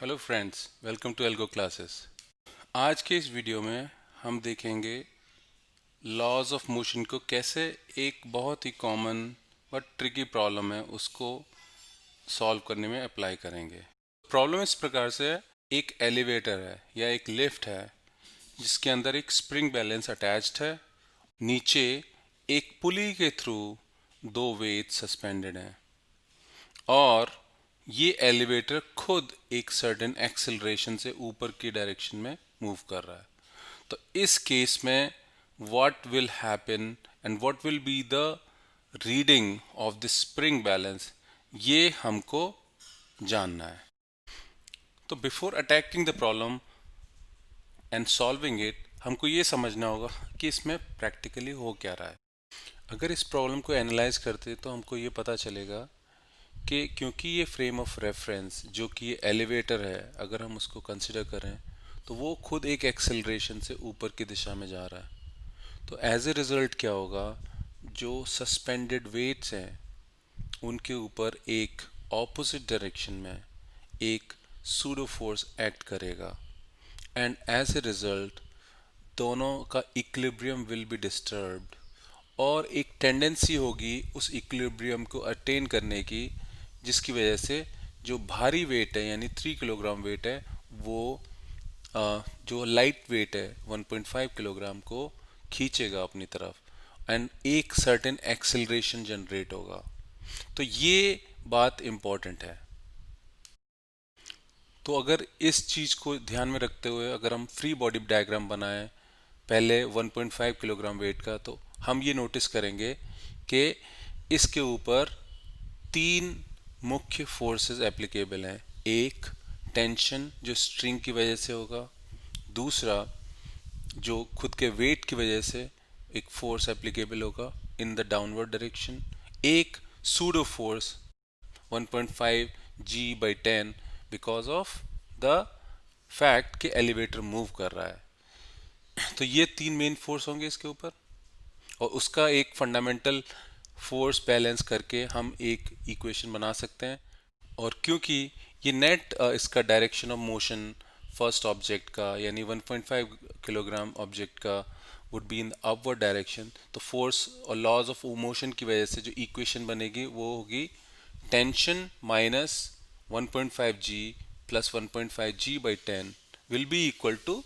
Hello friends, welcome to algo classes. आज के इस वीडियो में हम देखेंगे लॉज ऑफ मोशन को कैसे एक बहुत ही कॉमन बट ट्रिकी प्रॉब्लम है उसको सॉल्व करने में अप्लाई करेंगे। प्रॉब्लम इस प्रकार से है, एक एलिवेटर है या एक लिफ्ट है जिसके अंदर एक स्प्रिंग बैलेंस अटैच्ड है। नीचे एक पुली के थ्रू दो वेट सस्पेंडेड हैं और ये एलिवेटर खुद एक सर्टेन एक्सेलरेशन से ऊपर की डायरेक्शन में मूव कर रहा है। तो इस केस में what will happen and what will be the reading of the spring balance, ये हमको जानना है। तो before attacking the problem and solving it, हमको ये समझना होगा कि इसमें प्रैक्टिकली हो क्या रहा है। अगर इस प्रॉब्लम को एनालाइज करते तो हमको ये पता चलेगा कि क्योंकि ये फ्रेम ऑफ रेफरेंस जो कि ये एलिवेटर है, अगर हम उसको कंसिडर करें तो वो खुद एक एक्सेलरेशन से ऊपर की दिशा में जा रहा है। तो एज ए रिज़ल्ट क्या होगा, जो सस्पेंडेड वेट्स हैं उनके ऊपर एक ऑपोजिट डायरेक्शन में एक सूडो फोर्स एक्ट करेगा एंड एज ए रिज़ल्ट दोनों का इक्विलिब्रियम विल बी डिस्टर्ब्ड और एक टेंडेंसी होगी उस इक्विलिब्रियम को अटेन करने की, जिसकी वजह से जो भारी वेट है यानी 3 किलोग्राम वेट है वो जो लाइट वेट है 1.5 किलोग्राम को खींचेगा अपनी तरफ एंड एक सर्टेन एक्सेलरेशन जनरेट होगा। तो ये बात इम्पॉर्टेंट है। तो अगर इस चीज़ को ध्यान में रखते हुए अगर हम फ्री बॉडी डायग्राम बनाएं पहले 1.5 किलोग्राम वेट का, तो हम ये नोटिस करेंगे कि इसके ऊपर तीन मुख्य फोर्सेस एप्लीकेबल हैं। एक, टेंशन जो स्ट्रिंग की वजह से होगा। दूसरा, जो खुद के वेट की वजह से एक फोर्स एप्लीकेबल होगा इन द डाउनवर्ड डायरेक्शन। एक pseudo force 1.5 G/10 because of the fact कि एलिवेटर मूव कर रहा है। तो ये तीन मेन फोर्स होंगे इसके ऊपर और उसका एक फंडामेंटल फोर्स बैलेंस करके हम एक इक्वेशन बना सकते हैं। और क्योंकि ये नेट इसका direction of motion first object का यानी 1.5 किलोग्राम ऑब्जेक्ट का would be in the upward direction, तो फोर्स और लॉज ऑफ मोशन की वजह से जो इक्वेशन बनेगी वो होगी tension minus 1.5 G plus 1.5 G/10 will be equal to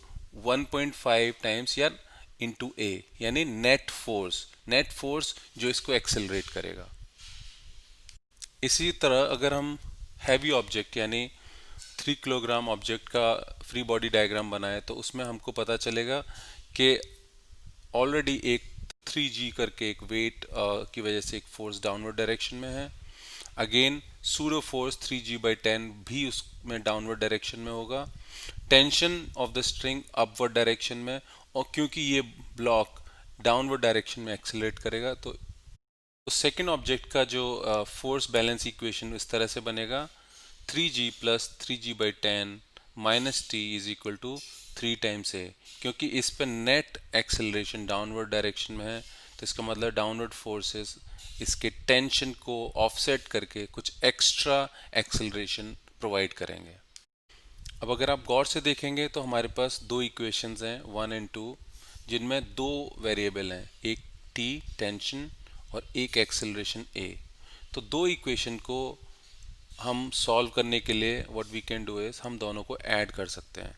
1.5 times या इंटू ए, यानी नेट फोर्स जो इसको एक्सेलरेट करेगा। इसी तरह अगर हम हैवी ऑब्जेक्ट यानी 3 किलोग्राम ऑब्जेक्ट का फ्री बॉडी डायग्राम बनाए तो उसमें हमको पता चलेगा कि ऑलरेडी एक 3G करके एक वेट की वजह से एक फोर्स डाउनवर्ड डायरेक्शन में है। अगेन सूडो फोर्स 3G/10 भी उसमें डाउनवर्ड डायरेक्शन में होगा। Tension of the string upward direction में, और क्योंकि ये ब्लॉक डाउनवर्ड डायरेक्शन में एक्सेलरेट करेगा तो सेकेंड ऑब्जेक्ट का जो फोर्स बैलेंस इक्वेशन इस तरह से बनेगा 3G plus 3G/10 minus T is equal to 3 times a. क्योंकि इस पर नेट एक्सेलरेशन डाउनवर्ड डायरेक्शन में है तो इसका मतलब डाउनवर्ड फोर्सेस इसके टेंशन को ऑफसेट करके कुछ एक्स्ट्रा एक्सेलरेशन प्रोवाइड करेंगे। अब अगर आप गौर से देखेंगे तो हमारे पास दो इक्वेशंस हैं 1 और 2, जिनमें दो वेरिएबल हैं, एक टी टेंशन और एक एक्सेलरेशन ए। तो दो इक्वेशन को हम सॉल्व करने के लिए what we can do is हम दोनों को ऐड कर सकते हैं।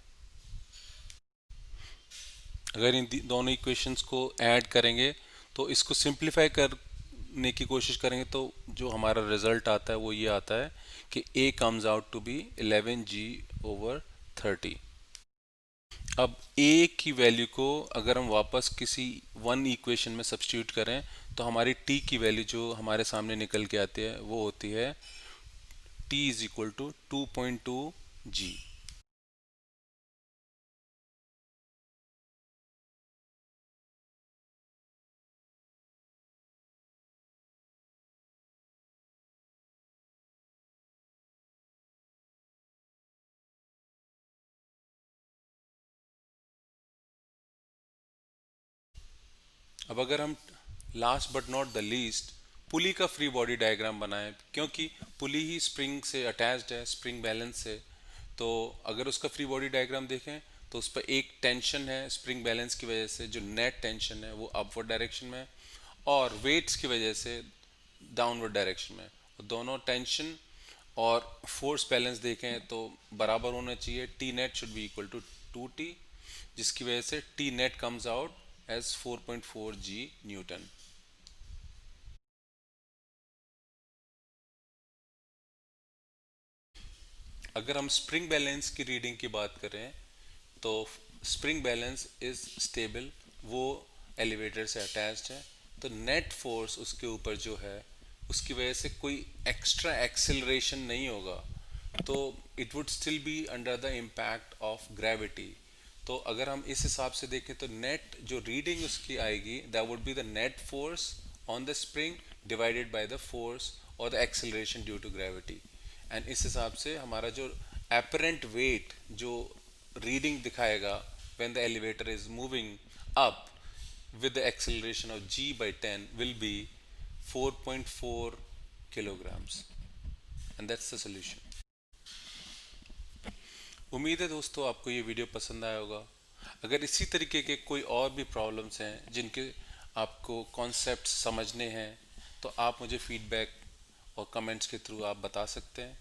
अगर इन दोनों इक्वेशंस को ऐड करेंगे तो इसको सिंप्लीफाई करने की कोशिश करेंगे तो जो हमारा रिजल्ट आता है वो ये आता है कि a comes out to be 11G/30। अब a की वैल्यू को अगर हम वापस किसी वन इक्वेशन में सब्स्टिट्यूट करें तो हमारी t की वैल्यू जो हमारे सामने निकल के आती है वो होती है t is equal to 2.2 G। अब अगर हम last but not the least pulley का फ्री बॉडी डायग्राम बनाएं, क्योंकि पुली ही स्प्रिंग से अटैच्ड है, स्प्रिंग बैलेंस से, तो अगर उसका फ्री बॉडी डायग्राम देखें तो उस पर एक टेंशन है स्प्रिंग बैलेंस की वजह से, जो नेट टेंशन है वो अपवर्ड डायरेक्शन में है, और वेट्स की वजह से डाउनवर्ड डायरेक्शन में। और दोनों टेंशन और फोर्स बैलेंस देखें तो बराबर होना चाहिए। T net should be equal to 2T, जिसकी वजह से T net comes out as 4.4 g newton. अगर हम स्प्रिंग बैलेंस की रीडिंग की बात करें तो स्प्रिंग बैलेंस इज स्टेबल, वो एलिवेटर से अटैच्ड है, तो नेट फोर्स उसके ऊपर जो है उसकी वजह से कोई एक्स्ट्रा एक्सेलरेशन नहीं होगा, तो it would still be under the impact of gravity. तो अगर हम इस हिसाब से देखें तो नेट जो रीडिंग उसकी आएगी that would be the net force on the spring divided by the force और the acceleration due to gravity. And इस हिसाब से हमारा जो apparent weight जो रीडिंग दिखाएगा when the elevator is moving up with the acceleration of g by 10 will be 4.4 kilograms, and that's the solution. उम्मीद है दोस्तों आपको ये वीडियो पसंद आया होगा। अगर इसी तरीके के कोई और भी प्रॉब्लम्स हैं जिनके आपको कॉन्सेप्ट समझने हैं तो आप मुझे फीडबैक और कमेंट्स के थ्रू आप बता सकते हैं,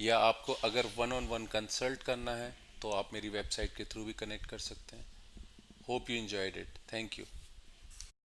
या आपको अगर वन ऑन वन कंसल्ट करना है तो आप मेरी वेबसाइट के थ्रू भी कनेक्ट कर सकते हैं। Hope you enjoyed it. Thank you.